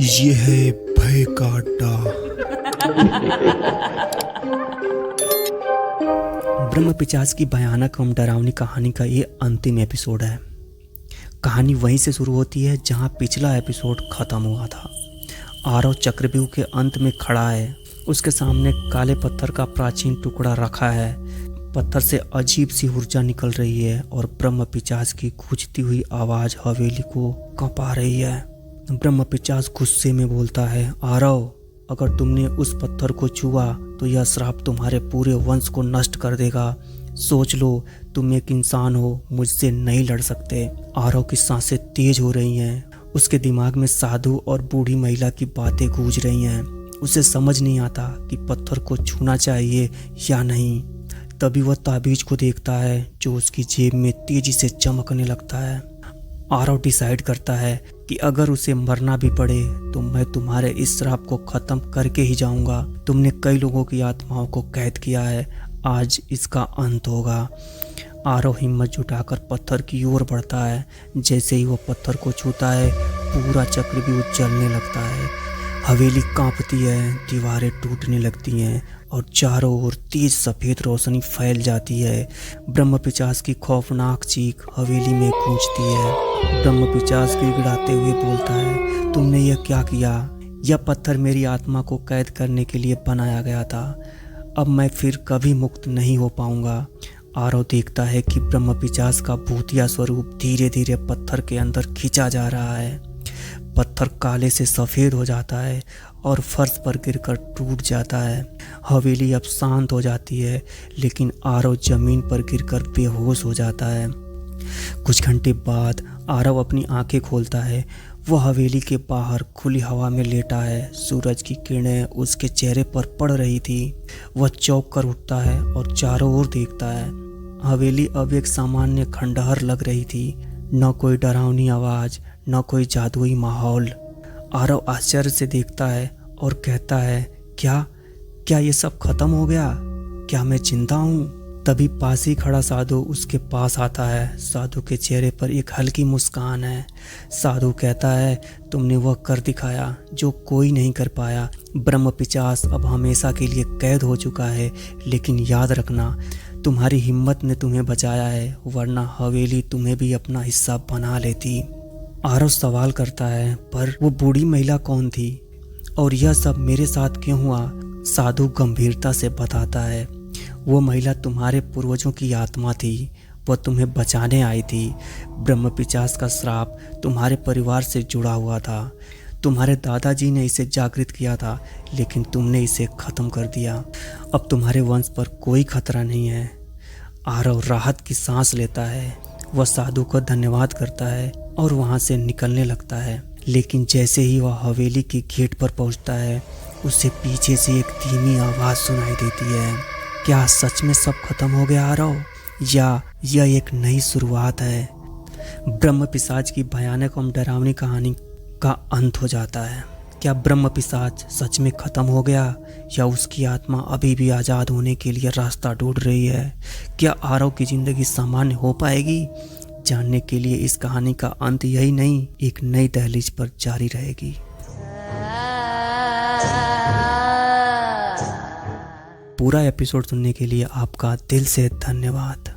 ये है भय का अड्डा। ब्रह्म पिशाच की भयानक एवं डरावनी कहानी का ये अंतिम एपिसोड है। कहानी वहीं से शुरू होती है जहां पिछला एपिसोड खत्म हुआ था। आरव चक्रव्यूह के अंत में खड़ा है। उसके सामने काले पत्थर का प्राचीन टुकड़ा रखा है। पत्थर से अजीब सी ऊर्जा निकल रही है और ब्रह्म पिशाच की गूंजती हुई आवाज हवेली को कंपा रही है। ब्रह्म पिशाच गुस्से में बोलता है, आरव, अगर तुमने उस पत्थर को छुआ तो यह श्राप तुम्हारे पूरे वंश को नष्ट कर देगा। सोच लो, तुम एक इंसान हो, मुझसे नहीं लड़ सकते। आरव की सांसें तेज हो रही हैं। उसके दिमाग में साधु और बूढ़ी महिला की बातें गूंज रही हैं। उसे समझ नहीं आता कि पत्थर को छूना चाहिए या नहीं। तभी वह ताबीज को देखता है जो उसकी जेब में तेजी से चमकने लगता है। आरव डिसाइड करता है कि अगर उसे मरना भी पड़े तो मैं तुम्हारे इस श्राप को खत्म करके ही जाऊंगा। तुमने कई लोगों की आत्माओं को कैद किया है, आज इसका अंत होगा। आरव हिम्मत जुटाकर पत्थर की ओर बढ़ता है। जैसे ही वो पत्थर को छूता है, पूरा चक्रव्यूह जलने लगता है। हवेली कांपती है, दीवारें टूटने लगती हैं और चारों ओर तेज सफ़ेद रोशनी फैल जाती है। ब्रह्म पिशाच की खौफनाक चीख हवेली में गूंजती है। ब्रह्म पिशाच गिड़गिड़ाते हुए बोलता है, तुमने यह क्या किया? यह पत्थर मेरी आत्मा को कैद करने के लिए बनाया गया था। अब मैं फिर कभी मुक्त नहीं हो पाऊंगा। आरव देखता है कि ब्रह्म पिशाच का भूतिया स्वरूप धीरे धीरे पत्थर के अंदर खींचा जा रहा है। पत्थर काले से सफ़ेद हो जाता है और फर्श पर गिरकर टूट जाता है। हवेली अब शांत हो जाती है, लेकिन आरव जमीन पर गिरकर बेहोश हो जाता है। कुछ घंटे बाद आरव अपनी आंखें खोलता है। वह हवेली के बाहर खुली हवा में लेटा है। सूरज की किरणें उसके चेहरे पर पड़ रही थी। वह चौंक कर उठता है और चारों ओर देखता है। हवेली अब एक सामान्य खंडहर लग रही थी। न कोई डरावनी आवाज़, न कोई जादुई माहौल। आरव आश्चर्य से देखता है और कहता है, क्या ये सब खत्म हो गया? क्या मैं जिंदा हूँ? तभी पास ही खड़ा साधु उसके पास आता है। साधु के चेहरे पर एक हल्की मुस्कान है। साधु कहता है, तुमने वह कर दिखाया जो कोई नहीं कर पाया। ब्रह्म पिशाच अब हमेशा के लिए कैद हो चुका है, लेकिन याद रखना, तुम्हारी हिम्मत ने तुम्हें बचाया है, वरना हवेली तुम्हें भी अपना हिस्सा बना लेती। आरव सवाल करता है, पर वो बूढ़ी महिला कौन थी और यह सब मेरे साथ क्यों हुआ? साधु गंभीरता से बताता है, वो महिला तुम्हारे पूर्वजों की आत्मा थी। वह तुम्हें बचाने आई थी। ब्रह्म पिशाच का श्राप तुम्हारे परिवार से जुड़ा हुआ था। तुम्हारे दादाजी ने इसे जागृत किया था, लेकिन तुमने इसे खत्म कर दिया। अब तुम्हारे वंश पर कोई खतरा नहीं है। आरव राहत की सांस लेता है। वह साधु को धन्यवाद करता है और वहाँ से निकलने लगता है। लेकिन जैसे ही वह हवेली के गेट पर पहुँचता है, उसे पीछे से एक धीमी आवाज़ सुनाई देती है। क्या सच में सब खत्म हो गया आरव, या यह एक नई शुरुआत है? ब्रह्म पिशाच की भयानक और डरावनी कहानी का अंत हो जाता है। क्या ब्रह्म पिशाच सच में खत्म हो गया, या उसकी आत्मा अभी भी आज़ाद होने के लिए रास्ता ढूंढ रही है? क्या आरव की ज़िंदगी सामान्य हो पाएगी? जानने के लिए इस कहानी का अंत यही नहीं, एक नई दहलीज पर जारी रहेगी। पूरा एपिसोड सुनने के लिए आपका दिल से धन्यवाद।